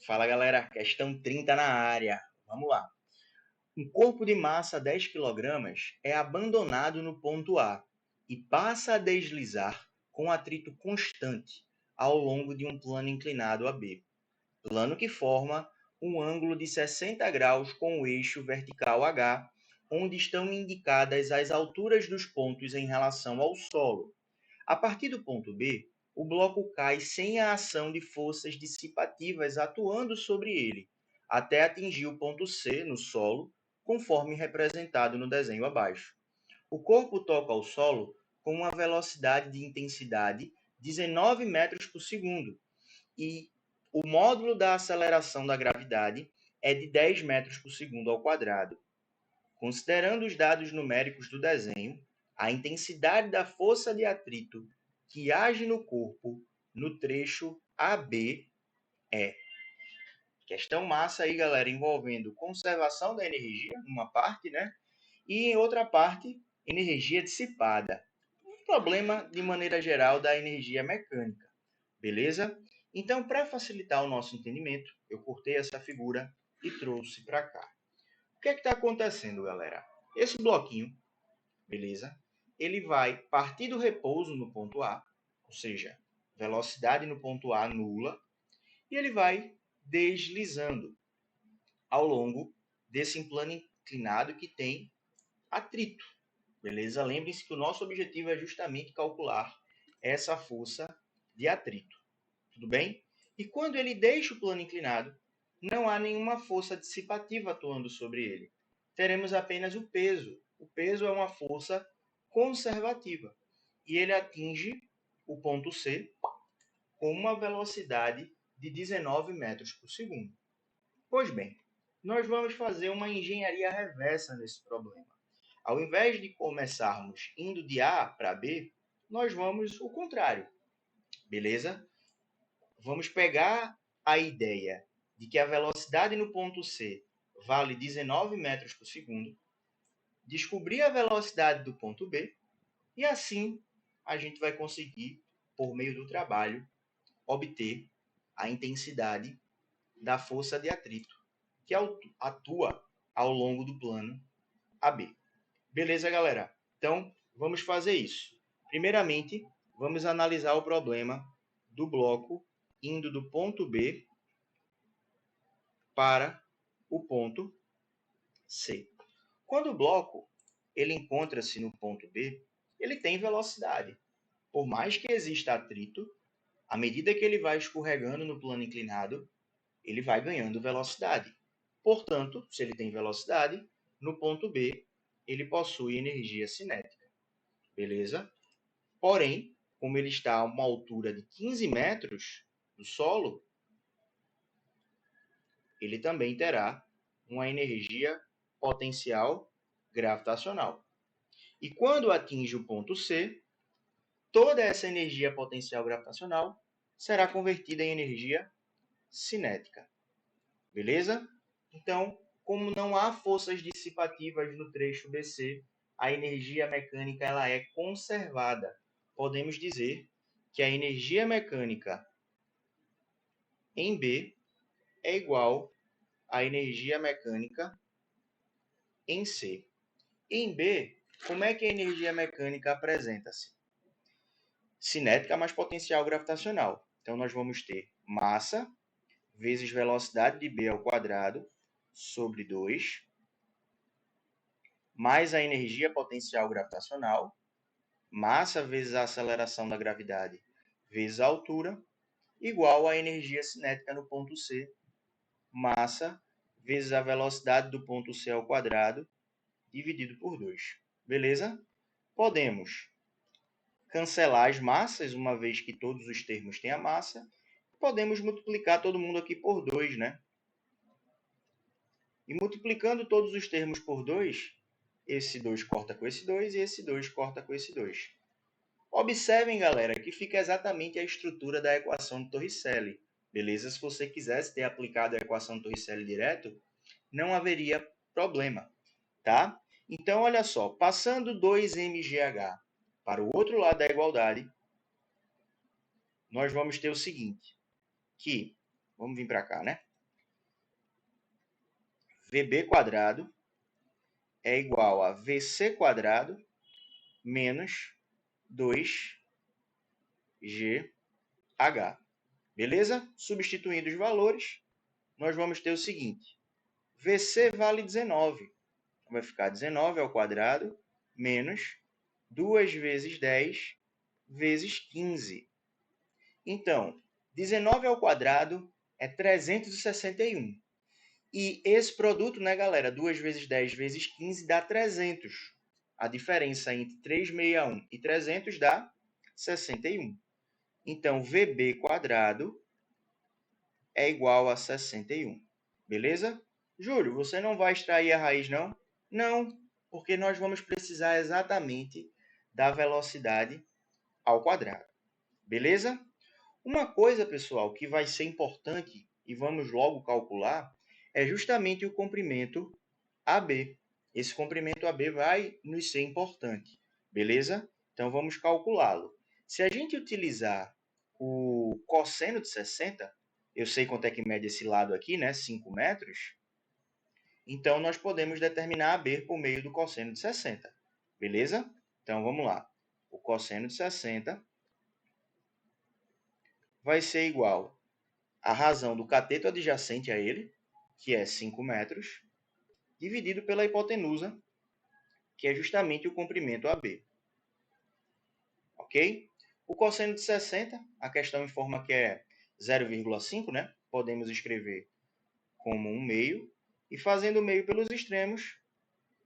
Fala galera, questão 30 na área. Vamos lá. Um corpo de massa 10 kg é abandonado no ponto A e passa a deslizar com atrito constante ao longo de um plano inclinado AB. Plano que forma um ângulo de 60 graus com o eixo vertical H, onde estão indicadas as alturas dos pontos em relação ao solo. A partir do ponto B, o bloco cai sem a ação de forças dissipativas atuando sobre ele, até atingir o ponto C no solo, conforme representado no desenho abaixo. O corpo toca ao solo com uma velocidade de intensidade 19 metros por segundo e o módulo da aceleração da gravidade é de 10 metros por segundo ao quadrado. Considerando os dados numéricos do desenho, a intensidade da força de atrito que age no corpo no trecho AB é. Questão massa aí, galera, envolvendo conservação da energia, numa parte, né? E em outra parte, energia dissipada. Um problema, de maneira geral, da energia mecânica. Beleza? Então, para facilitar o nosso entendimento, eu cortei essa figura e trouxe para cá. O que é que está acontecendo, galera? Esse bloquinho, beleza? Ele vai partir do repouso no ponto A, ou seja, velocidade no ponto A nula, e ele vai deslizando ao longo desse plano inclinado que tem atrito, beleza? Lembre-se que o nosso objetivo é justamente calcular essa força de atrito, tudo bem? E quando ele deixa o plano inclinado, não há nenhuma força dissipativa atuando sobre ele. Teremos apenas o peso. O peso é uma força conservativa. E ele atinge o ponto C com uma velocidade de 19 metros por segundo. Pois bem, nós vamos fazer uma engenharia reversa nesse problema. Ao invés de começarmos indo de A para B, nós vamos o contrário, beleza? Vamos pegar a ideia de que a velocidade no ponto C vale 19 metros por segundo, descobrir a velocidade do ponto B e assim a gente vai conseguir, por meio do trabalho, obter a intensidade da força de atrito que atua ao longo do plano AB. Beleza, galera? Então, vamos fazer isso. Primeiramente, vamos analisar o problema do bloco indo do ponto B para o ponto C. Quando o bloco ele encontra-se no ponto B, ele tem velocidade. Por mais que exista atrito, à medida que ele vai escorregando no plano inclinado, ele vai ganhando velocidade. Portanto, se ele tem velocidade, no ponto B, ele possui energia cinética. Beleza? Porém, como ele está a uma altura de 15 metros do solo, ele também terá uma energia potencial gravitacional. E quando atinge o ponto C, toda essa energia potencial gravitacional será convertida em energia cinética. Beleza? Então, como não há forças dissipativas no trecho BC, a energia mecânica ela é conservada. Podemos dizer que a energia mecânica em B é igual à energia mecânica em C. Em B, como é que a energia mecânica apresenta-se? Cinética mais potencial gravitacional. Então, nós vamos ter massa vezes velocidade de B ao quadrado sobre 2, mais a energia potencial gravitacional, massa vezes a aceleração da gravidade vezes a altura, igual à energia cinética no ponto C, massa vezes a velocidade do ponto C ao quadrado, dividido por 2. Beleza? Podemos cancelar as massas, uma vez que todos os termos têm a massa. Podemos multiplicar todo mundo aqui por 2, né? E multiplicando todos os termos por 2, esse 2 corta com esse 2 e esse 2 corta com esse 2. Observem, galera, que fica exatamente a estrutura da equação de Torricelli. Beleza? Se você quisesse ter aplicado a equação de Torricelli direto, não haveria problema, tá? Então, olha só, passando 2mgh para o outro lado da igualdade, nós vamos ter o seguinte, que, vamos vir para cá, né? VB² é igual a VC² menos 2GH. Beleza? Substituindo os valores, nós vamos ter o seguinte. VC vale 19. Vai ficar 19 ao quadrado menos 2 vezes 10 vezes 15. Então, 19 ao quadrado é 361. E esse produto, né, galera? 2 vezes 10 vezes 15 dá 300. A diferença entre 361 e 300 dá 61. Então, VB² é igual a 61. Beleza? Júlio, você não vai extrair a raiz, não? Não, porque nós vamos precisar exatamente da velocidade ao quadrado. Beleza? Uma coisa, pessoal, que vai ser importante e vamos logo calcular é justamente o comprimento AB. Esse comprimento AB vai nos ser importante, beleza? Então, vamos calculá-lo. Se a gente utilizar o cosseno de 60, eu sei quanto é que mede esse lado aqui, né? 5 metros. Então, nós podemos determinar AB por meio do cosseno de 60, beleza? Então, vamos lá. O cosseno de 60 vai ser igual à razão do cateto adjacente a ele, que é 5 metros, dividido pela hipotenusa, que é justamente o comprimento AB. Ok? O cosseno de 60, a questão informa que é 0,5, né? Podemos escrever como 1/2. E fazendo o meio pelos extremos,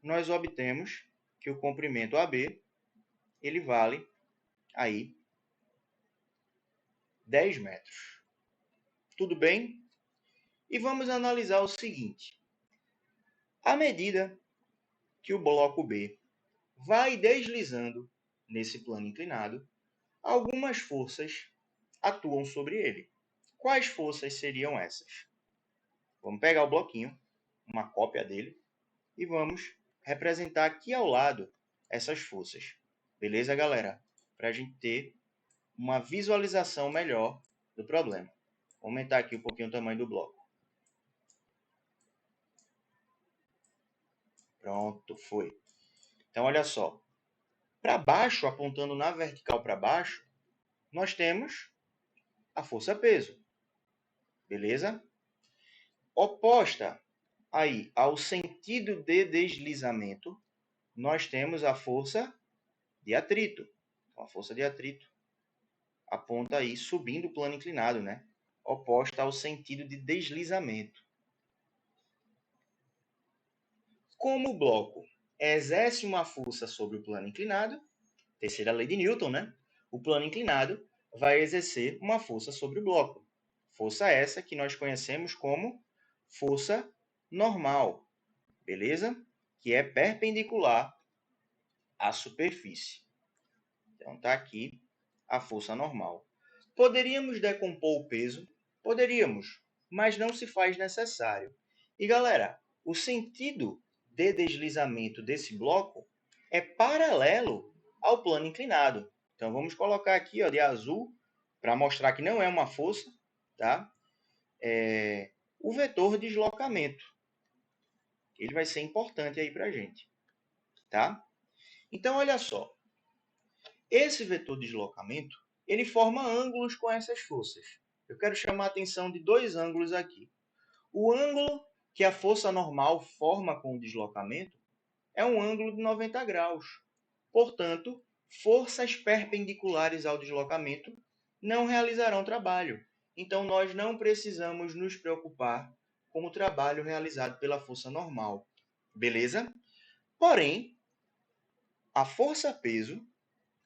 nós obtemos que o comprimento AB ele vale aí 10 metros. Tudo bem? E vamos analisar o seguinte. À medida que o bloco B vai deslizando nesse plano inclinado, algumas forças atuam sobre ele. Quais forças seriam essas? Vamos pegar o bloquinho, uma cópia dele, e vamos representar aqui ao lado essas forças. Beleza, galera? Para a gente ter uma visualização melhor do problema. Vou aumentar aqui um pouquinho o tamanho do bloco. Pronto, foi. Então, olha só. Para baixo, apontando na vertical para baixo, nós temos a força-peso. Beleza? Oposta aí ao sentido de deslizamento, nós temos a força de atrito. Então, a força de atrito aponta aí subindo o plano inclinado, né? Oposta ao sentido de deslizamento. Como o bloco exerce uma força sobre o plano inclinado, terceira lei de Newton, né? O plano inclinado vai exercer uma força sobre o bloco. Força essa que nós conhecemos como força normal, beleza? Que é perpendicular à superfície. Então, está aqui a força normal. Poderíamos decompor o peso? Poderíamos, mas não se faz necessário. E, galera, o sentido de deslizamento desse bloco é paralelo ao plano inclinado. Então, vamos colocar aqui ó, de azul, para mostrar que não é uma força, tá? O vetor de deslocamento. Ele vai ser importante aí para a gente. Tá? Então, olha só. Esse vetor de deslocamento, ele forma ângulos com essas forças. Eu quero chamar a atenção de dois ângulos aqui. O ângulo que a força normal forma com o deslocamento é um ângulo de 90 graus. Portanto, forças perpendiculares ao deslocamento não realizarão trabalho. Então, nós não precisamos nos preocupar com o trabalho realizado pela força normal. Beleza? Porém, a força-peso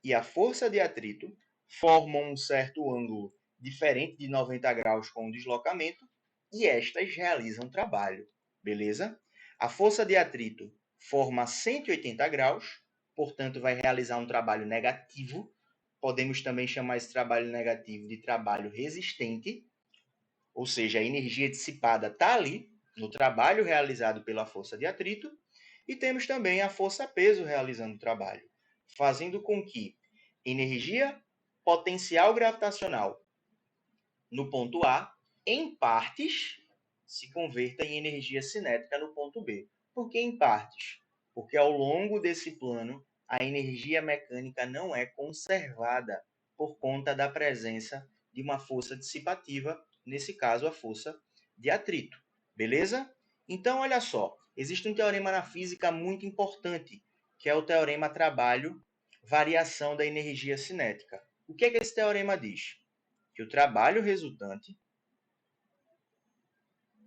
e a força de atrito formam um certo ângulo diferente de 90 graus com o deslocamento e estas realizam trabalho, beleza? A força de atrito forma 180 graus, portanto vai realizar um trabalho negativo. Podemos também chamar esse trabalho negativo de trabalho resistente, ou seja, a energia dissipada está ali no trabalho realizado pela força de atrito, e temos também a força-peso realizando o trabalho, fazendo com que energia potencial gravitacional no ponto A, em partes, se converta em energia cinética no ponto B. Por que em partes? Porque ao longo desse plano, a energia mecânica não é conservada por conta da presença de uma força dissipativa, nesse caso a força de atrito. Beleza? Então, olha só, existe um teorema na física muito importante, que é o teorema trabalho-variação da energia cinética. O que é que esse teorema diz? Que o trabalho resultante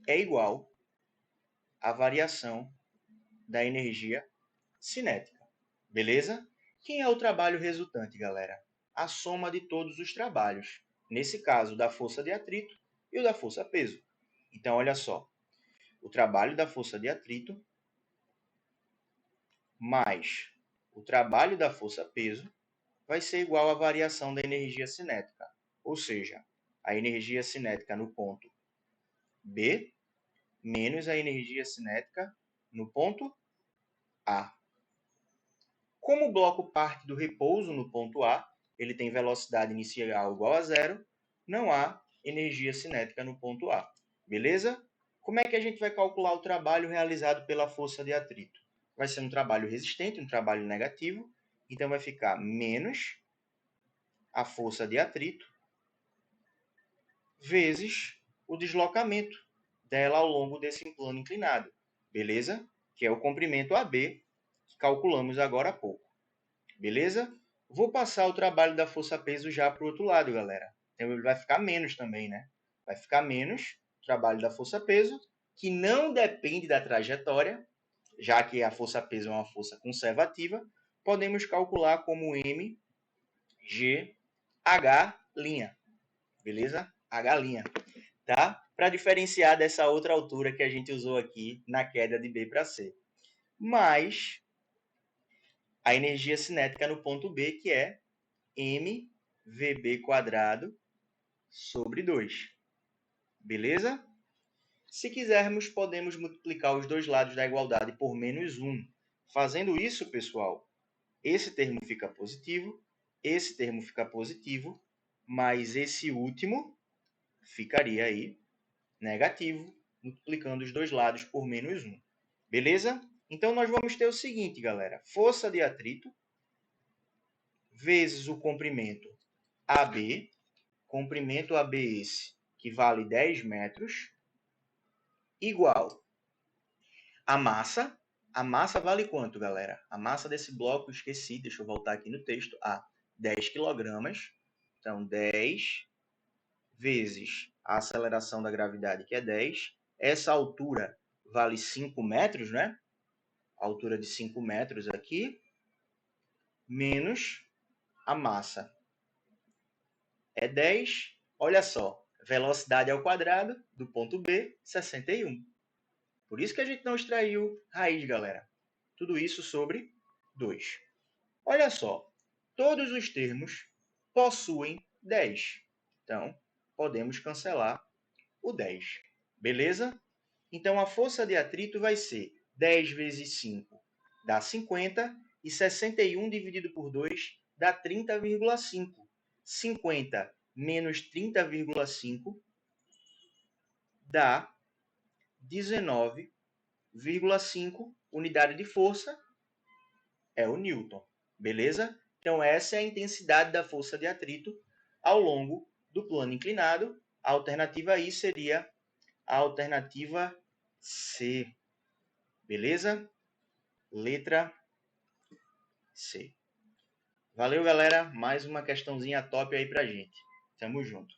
é igual à variação da energia cinética. Beleza? Quem é o trabalho resultante, galera? A soma de todos os trabalhos. Nesse caso, da força de atrito e o da força-peso. Então, olha só. O trabalho da força de atrito mais o trabalho da força-peso vai ser igual à variação da energia cinética. Ou seja, a energia cinética no ponto B menos a energia cinética no ponto A. Como o bloco parte do repouso no ponto A, ele tem velocidade inicial igual a zero, não há energia cinética no ponto A. Beleza? Como é que a gente vai calcular o trabalho realizado pela força de atrito? Vai ser um trabalho resistente, um trabalho negativo, então vai ficar menos a força de atrito vezes o deslocamento dela ao longo desse plano inclinado. Beleza? Que é o comprimento AB, que calculamos agora há pouco. Beleza? Vou passar o trabalho da força-peso já para o outro lado, galera. Então ele vai ficar menos também, né? Vai ficar menos o trabalho da força-peso, que não depende da trajetória, já que a força-peso é uma força conservativa, podemos calcular como mgh', beleza? H', tá? Para diferenciar dessa outra altura que a gente usou aqui na queda de B para C. Mas a energia cinética no ponto B, que é mvb² sobre 2. Beleza? Se quisermos, podemos multiplicar os dois lados da igualdade por menos 1. Fazendo isso, pessoal, esse termo fica positivo, esse termo fica positivo, mas esse último ficaria aí negativo, multiplicando os dois lados por menos 1. Beleza? Então, nós vamos ter o seguinte, galera. Força de atrito vezes o comprimento AB, comprimento AB esse, que vale 10 metros, igual a massa. A massa vale quanto, galera? A massa desse bloco, esqueci, deixa eu voltar aqui no texto, a 10 kg. Então, 10 vezes a aceleração da gravidade, que é 10. Essa altura vale 5 metros, né? A altura de 5 metros aqui, menos a massa. É 10. Olha só, velocidade ao quadrado do ponto B, 61. Por isso que a gente não extraiu raiz, galera. Tudo isso sobre 2. Olha só, todos os termos possuem 10. Então, podemos cancelar o 10. Beleza? Então, a força de atrito vai ser 10 vezes 5 dá 50 e 61 dividido por 2 dá 30,5. 50 menos 30,5 dá 19,5. Unidade de força é o Newton. Beleza? Então, essa é a intensidade da força de atrito ao longo do plano inclinado. A alternativa I seria a alternativa C. Beleza? Letra C. Valeu, galera. Mais uma questãozinha top aí pra gente. Tamo junto.